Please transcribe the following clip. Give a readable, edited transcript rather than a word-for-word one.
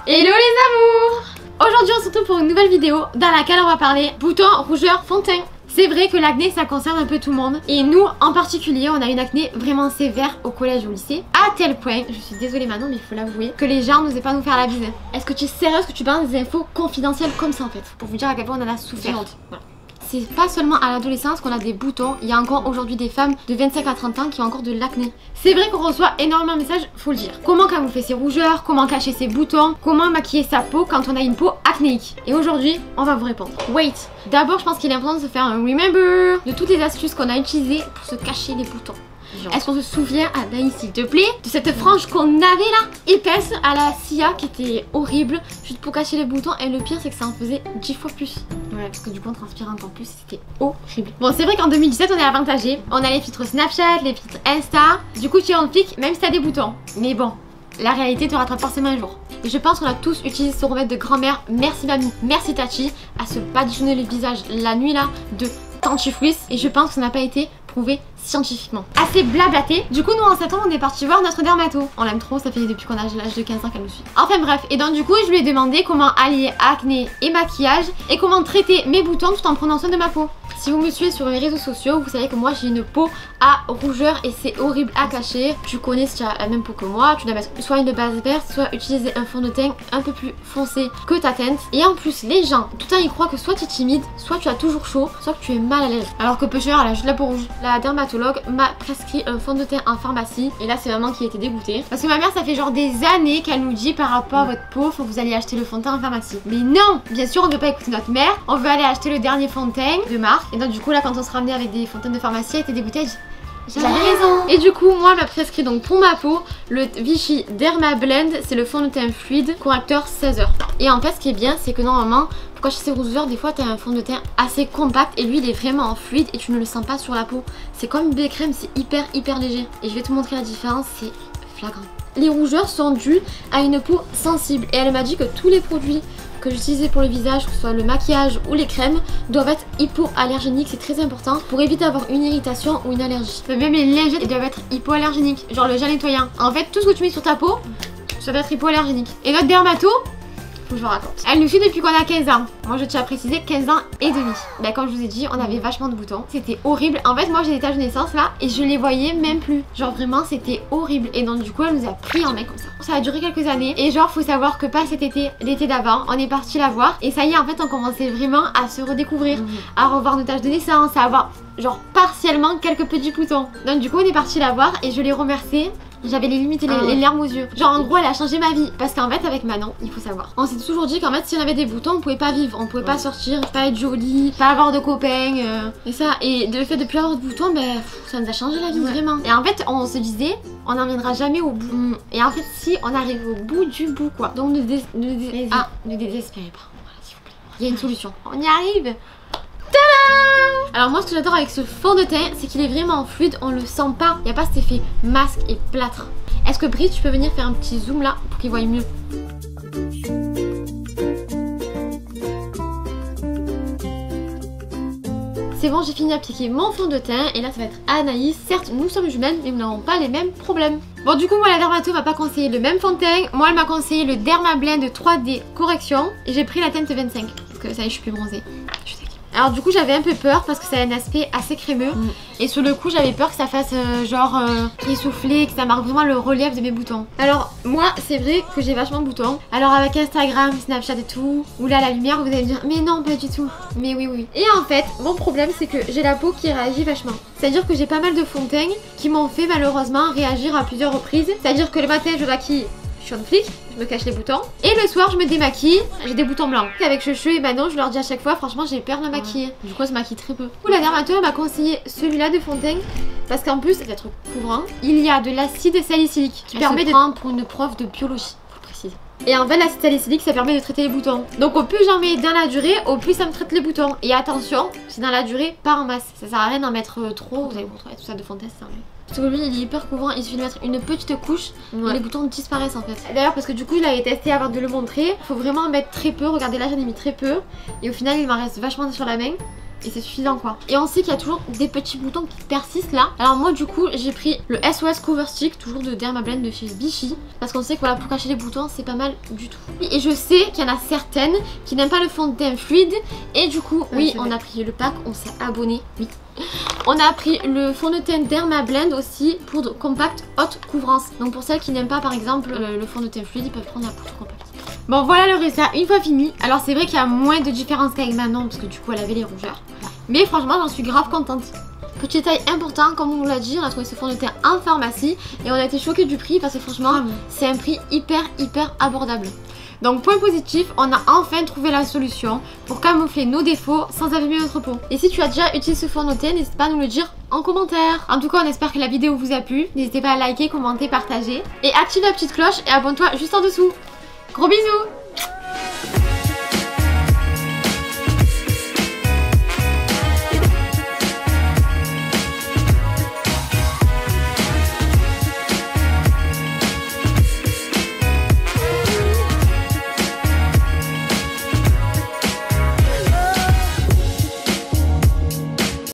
Hello les amours! Aujourd'hui on se retrouve pour une nouvelle vidéo dans laquelle on va parler boutons, rougeurs, fond de teint. C'est vrai que l'acné ça concerne un peu tout le monde et nous en particulier on a une acné vraiment sévère au collège ou au lycée, à tel point, je suis désolée Manon mais il faut l'avouer, que les gens n'osaient pas nous faire la bise. Est-ce que tu es sérieuse que tu balances des infos confidentielles comme ça en fait? Pour vous dire à quel point on en a souffert. Voilà. C'est pas seulement à l'adolescence qu'on a des boutons, il y a encore aujourd'hui des femmes de 25 à 30 ans qui ont encore de l'acné. C'est vrai qu'on reçoit énormément de messages, faut le dire. Comment camoufler ses rougeurs, comment cacher ses boutons, comment maquiller sa peau quand on a une peau acnéique. Et aujourd'hui, on va vous répondre. Wait, d'abord je pense qu'il est important de se faire un remember de toutes les astuces qu'on a utilisées pour se cacher les boutons. Est-ce qu'on se souvient, Anaïs s'il te plaît, de cette frange qu'on avait là, épaisse, à la Sia qui était horrible, juste pour cacher les boutons, et le pire c'est que ça en faisait 10 fois plus. Ouais, parce que du coup on transpirait encore plus, c'était horrible. Bon, c'est vrai qu'en 2017 on est avantagé, on a les filtres Snapchat, les filtres Insta, du coup tu es en flic même si t'as des boutons. Mais bon, la réalité te rattrape forcément un jour. Et je pense qu'on a tous utilisé ce remède de grand-mère, merci mamie, merci Tati, à se badigeonner le visage la nuit là de dentifrice, et je pense que ça n'a pas été prouvé scientifiquement. Assez blablaté. Du coup nous en septembre on est parti voir notre dermato. On l'aime trop, ça fait depuis qu'on a l'âge de 15 ans qu'elle nous suit. Enfin bref, et donc du coup je lui ai demandé comment allier acné et maquillage et comment traiter mes boutons tout en prenant soin de ma peau. Si vous me suivez sur mes réseaux sociaux, vous savez que moi j'ai une peau à rougeur et c'est horrible à cacher. Tu connais si tu as la même peau que moi, tu dois mettre soit une base verte, soit utiliser un fond de teint un peu plus foncé que ta teinte. Et en plus les gens, tout le temps ils croient que soit tu es timide, soit tu as toujours chaud, soit que tu es mal à l'aise. Alors que peu cher, elle a juste la peau rouge. La dermatologue m'a prescrit un fond de teint en pharmacie et là c'est maman qui était dégoûtée. Parce que ma mère ça fait genre des années qu'elle nous dit par rapport à votre peau, faut que vous alliez acheter le fond de teint en pharmacie. Mais non, bien sûr on ne veut pas écouter notre mère, on veut aller acheter le dernier fond de teint de marque. Et donc du coup là quand on se ramenait avec des fontaines de pharmacie, elle était dégoûtée, elle dit j'avais raison. Et du coup moi elle m'a prescrit donc pour ma peau le Vichy Derma Blend, c'est le fond de teint fluide correcteur 16 heures. Et en fait ce qui est bien c'est que normalement pour cacher ces rougeurs des fois tu as un fond de teint assez compact et lui il est vraiment en fluide et tu ne le sens pas sur la peau. C'est comme une baie crème, c'est hyper léger. Et je vais te montrer la différence, c'est flagrant. Les rougeurs sont dues à une peau sensible et elle m'a dit que tous les produits que j'utilisais pour le visage, que ce soit le maquillage ou les crèmes, doivent être hypoallergéniques, c'est très important pour éviter d'avoir une irritation ou une allergie. Même les lingettes doivent être hypoallergéniques, genre le gel nettoyant. En fait, tout ce que tu mets sur ta peau, ça doit être hypoallergénique. Et notre dermato, faut que je vous raconte. Elle nous suit depuis qu'on a 15 ans. Moi je tiens à préciser 15 ans et demi. Bah comme je vous ai dit, on avait vachement de boutons. C'était horrible. En fait moi j'ai des taches de naissance là et je les voyais même plus. Genre vraiment c'était horrible. Et donc du coup elle nous a pris en main comme ça. Ça a duré quelques années. Et genre faut savoir que pas cet été, l'été d'avant, on est parti la voir. Et ça y est en fait on commençait vraiment à se redécouvrir. À revoir nos taches de naissance, à avoir genre partiellement quelques petits boutons. Donc du coup on est parti la voir et je l'ai remerciée. J'avais les limites et les larmes aux yeux. Genre en gros elle a changé ma vie. Parce qu'en fait avec Manon, il faut savoir, on s'est toujours dit qu'en fait si on avait des boutons on pouvait pas vivre. On pouvait pas sortir, pas être jolie, pas avoir de copains et ça. Et le fait de plus avoir de boutons, ben ça nous a changé la vie vraiment. Et en fait on se disait on n'en viendra jamais au bout. Et en fait si on arrive au bout du bout quoi. Donc ne désespérez pas. Voilà, s'il vous plaît. Il y a une solution. On y arrive. Alors moi ce que j'adore avec ce fond de teint c'est qu'il est vraiment fluide, on le sent pas, il n'y a pas cet effet masque et plâtre. Est-ce que Brice tu peux venir faire un petit zoom là pour qu'il voie mieux? C'est bon, j'ai fini d'appliquer mon fond de teint et là ça va être Anaïs. Certes nous sommes jumelles mais nous n'avons pas les mêmes problèmes. Bon du coup moi la dermato m'a pas conseillé le même fond de teint. Moi elle m'a conseillé le Derma Blend 3D correction et j'ai pris la teinte 25 parce que ça y est je suis plus bronzée. Alors du coup j'avais un peu peur parce que ça a un aspect assez crémeux et sur le coup j'avais peur que ça fasse genre essoufflé, que ça marque vraiment le relief de mes boutons. Alors moi c'est vrai que j'ai vachement de boutons. Alors avec Instagram, Snapchat et tout, ou là la lumière vous allez me dire mais non pas du tout. Mais oui. Et en fait mon problème c'est que j'ai la peau qui réagit vachement. C'est à dire que j'ai pas mal de fonds de teint qui m'ont fait malheureusement réagir à plusieurs reprises. C'est à dire que le matin je maquille, je suis en flic, je me cache les boutons. Et le soir je me démaquille, j'ai des boutons blancs. Avec Chuchu et Manon je leur dis à chaque fois franchement j'ai peur de me maquiller. Du coup elle se maquille très peu. La dermatologue m'a conseillé celui-là de fond de teint parce qu'en plus d'être couvrant, il y a de l'acide salicylique qui permet de prendre pour une prof de biologie, faut le préciser. Et en fait l'acide salicylique ça permet de traiter les boutons. Donc au plus j'en mets dans la durée, au plus ça me traite les boutons. Et attention, c'est dans la durée, pas en masse. Ça sert à rien d'en mettre trop, vous allez vous retrouver tout ça de fond de teint, ça. Parce que lui il est hyper couvrant, il suffit de mettre une petite couche et les boutons disparaissent en fait. D'ailleurs parce que du coup je l'avais testé avant de le montrer, faut vraiment mettre très peu, regardez là j'en ai mis très peu et au final il m'en reste vachement sur la main. et c'est suffisant quoi. Et on sait qu'il y a toujours des petits boutons qui persistent là. Alors moi du coup j'ai pris le SOS Cover Stick, toujours de Dermablend de chez Vichy, parce qu'on sait que voilà, pour cacher les boutons c'est pas mal du tout. Et je sais qu'il y en a certaines qui n'aiment pas le fond de teint fluide, et du coup oui on a pris le pack, on s'est abonné, oui. On a pris le fond de teint Dermablend aussi, poudre compacte haute couvrance. Donc pour celles qui n'aiment pas par exemple le fond de teint fluide, ils peuvent prendre la poudre compacte. Bon voilà le résultat une fois fini. Alors c'est vrai qu'il y a moins de différence qu'avec Manon parce que du coup elle avait les rougeurs. Mais franchement j'en suis grave contente. Petit détail important, comme on nous l'a dit, on a trouvé ce fond de teint en pharmacie et on a été choqués du prix parce que franchement c'est un prix hyper abordable. Donc point positif, on a enfin trouvé la solution pour camoufler nos défauts sans abîmer notre peau. Et si tu as déjà utilisé ce fond de teint, n'hésite pas à nous le dire en commentaire. En tout cas on espère que la vidéo vous a plu. N'hésitez pas à liker, commenter, partager. Et active la petite cloche et abonne-toi juste en dessous. Gros bisous!